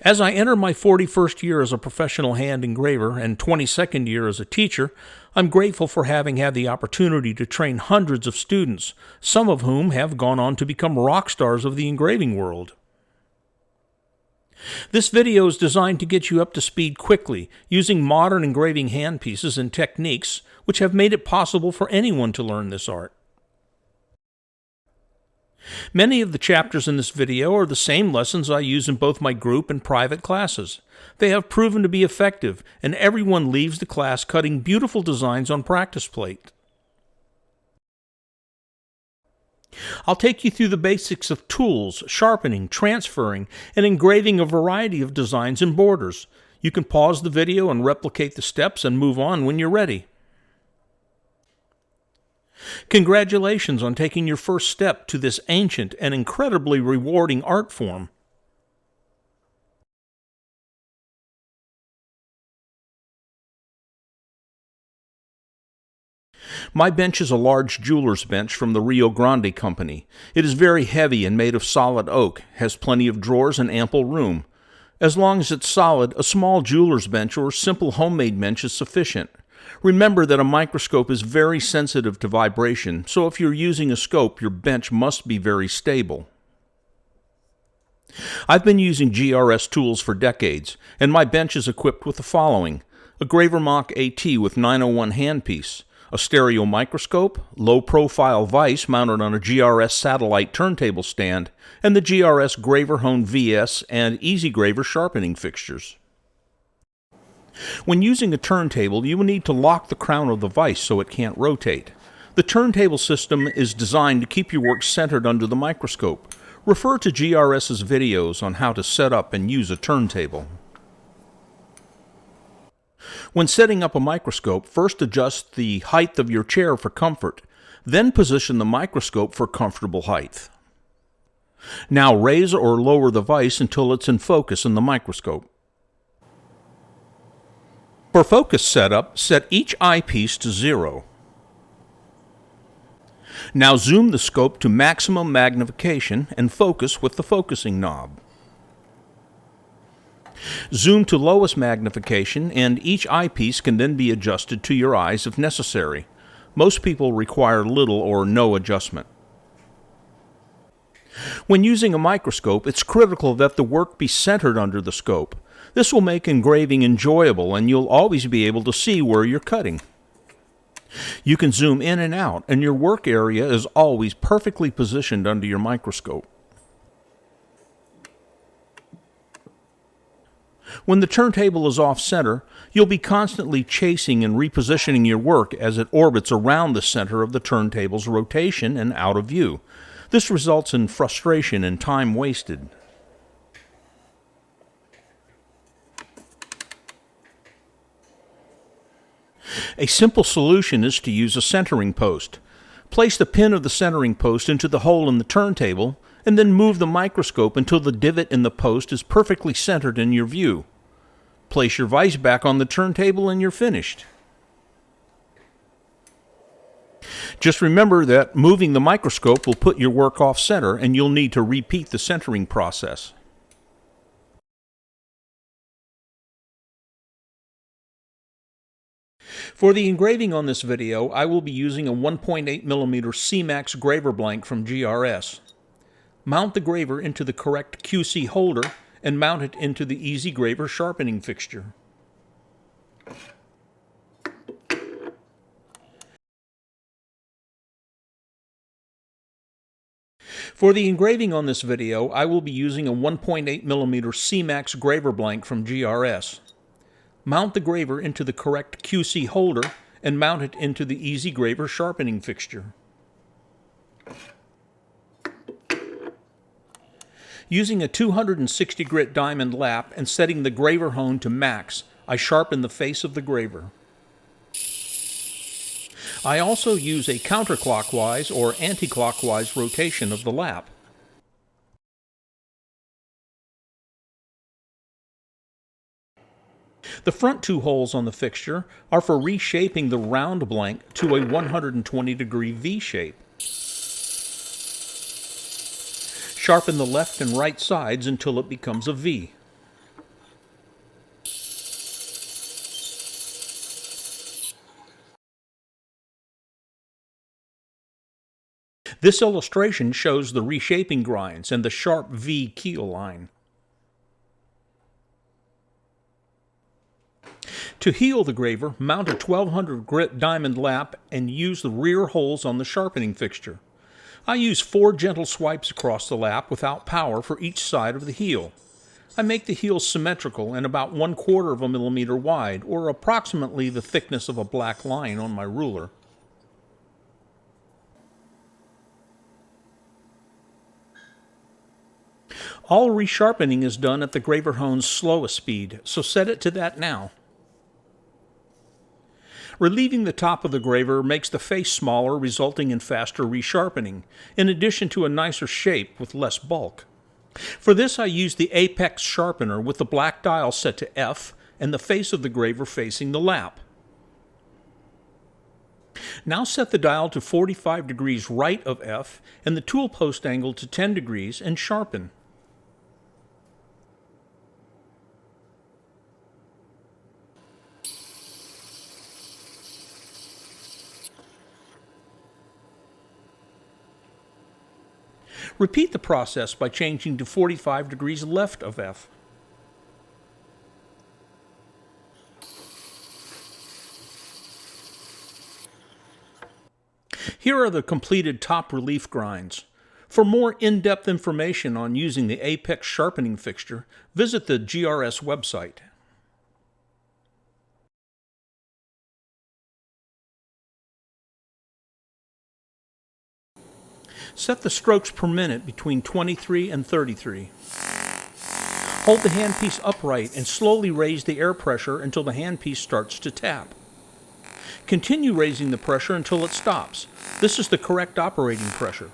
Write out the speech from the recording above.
As I enter my 41st year as a professional hand engraver and 22nd year as a teacher, I'm grateful for having had the opportunity to train hundreds of students, some of whom have gone on to become rock stars of the engraving world. This video is designed to get you up to speed quickly, using modern engraving handpieces and techniques which have made it possible for anyone to learn this art. Many of the chapters in this video are the same lessons I use in both my group and private classes. They have proven to be effective, and everyone leaves the class cutting beautiful designs on practice plate. I'll take you through the basics of tools, sharpening, transferring, and engraving a variety of designs and borders. You can pause the video and replicate the steps and move on when you're ready. Congratulations on taking your first step to this ancient and incredibly rewarding art form. My bench is a large jeweler's bench from the Rio Grande Company. It is very heavy and made of solid oak, has plenty of drawers and ample room. As long as it's solid, a small jeweler's bench or simple homemade bench is sufficient. Remember that a microscope is very sensitive to vibration, so if you're using a scope, your bench must be very stable. I've been using GRS tools for decades, and my bench is equipped with the following: a Gravermach AT with 901 handpiece, a stereo microscope, low-profile vise mounted on a GRS satellite turntable stand, and the GRS Graverhone VS and EasyGraver sharpening fixtures. When using a turntable, you will need to lock the crown of the vise so it can't rotate. The turntable system is designed to keep your work centered under the microscope. Refer to GRS's videos on how to set up and use a turntable. When setting up a microscope, first adjust the height of your chair for comfort, then position the microscope for comfortable height. Now raise or lower the vise until it's in focus in the microscope. For focus setup, set each eyepiece to 0. Now zoom the scope to maximum magnification and focus with the focusing knob. Zoom to lowest magnification, and each eyepiece can then be adjusted to your eyes if necessary. Most people require little or no adjustment. When using a microscope, it's critical that the work be centered under the scope. This will make engraving enjoyable, and you'll always be able to see where you're cutting. You can zoom in and out, and your work area is always perfectly positioned under your microscope. When the turntable is off-center, you'll be constantly chasing and repositioning your work as it orbits around the center of the turntable's rotation and out of view. This results in frustration and time wasted. A simple solution is to use a centering post. Place the pin of the centering post into the hole in the turntable, and then move the microscope until the divot in the post is perfectly centered in your view. Place your vise back on the turntable and you're finished. Just remember that moving the microscope will put your work off-center, and you'll need to repeat the centering process. For the engraving on this video, I will be using a 1.8mm C-Max graver blank from GRS. Mount the graver into the correct QC holder and mount it into the EasyGraver sharpening fixture. For the engraving on this video, I will be using a 1.8mm C-Max graver blank from GRS. Mount the graver into the correct QC holder and mount it into the EasyGraver sharpening fixture. Using a 260 grit diamond lap and setting the graver hone to max, I sharpen the face of the graver. I also use a counterclockwise or anti-clockwise rotation of the lap. The front two holes on the fixture are for reshaping the round blank to a 120-degree V shape. Sharpen the left and right sides until it becomes a V. This illustration shows the reshaping grinds and the sharp V keel line. To heal the graver, mount a 1200 grit diamond lap and use the rear holes on the sharpening fixture. I use 4 gentle swipes across the lap without power for each side of the heel. I make the heel symmetrical and about 1/4 of a millimeter wide, or approximately the thickness of a black line on my ruler. All resharpening is done at the graver hone's slowest speed, so set it to that now. Relieving the top of the graver makes the face smaller, resulting in faster resharpening, in addition to a nicer shape with less bulk. For this I use the apex sharpener with the black dial set to F and the face of the graver facing the lap. Now set the dial to 45 degrees right of F and the tool post angle to 10 degrees and sharpen. Repeat the process by changing to 45 degrees left of F. Here are the completed top relief grinds. For more in-depth information on using the apex sharpening fixture, visit the GRS website. Set the strokes per minute between 23 and 33. Hold the handpiece upright and slowly raise the air pressure until the handpiece starts to tap. Continue raising the pressure until it stops. This is the correct operating pressure.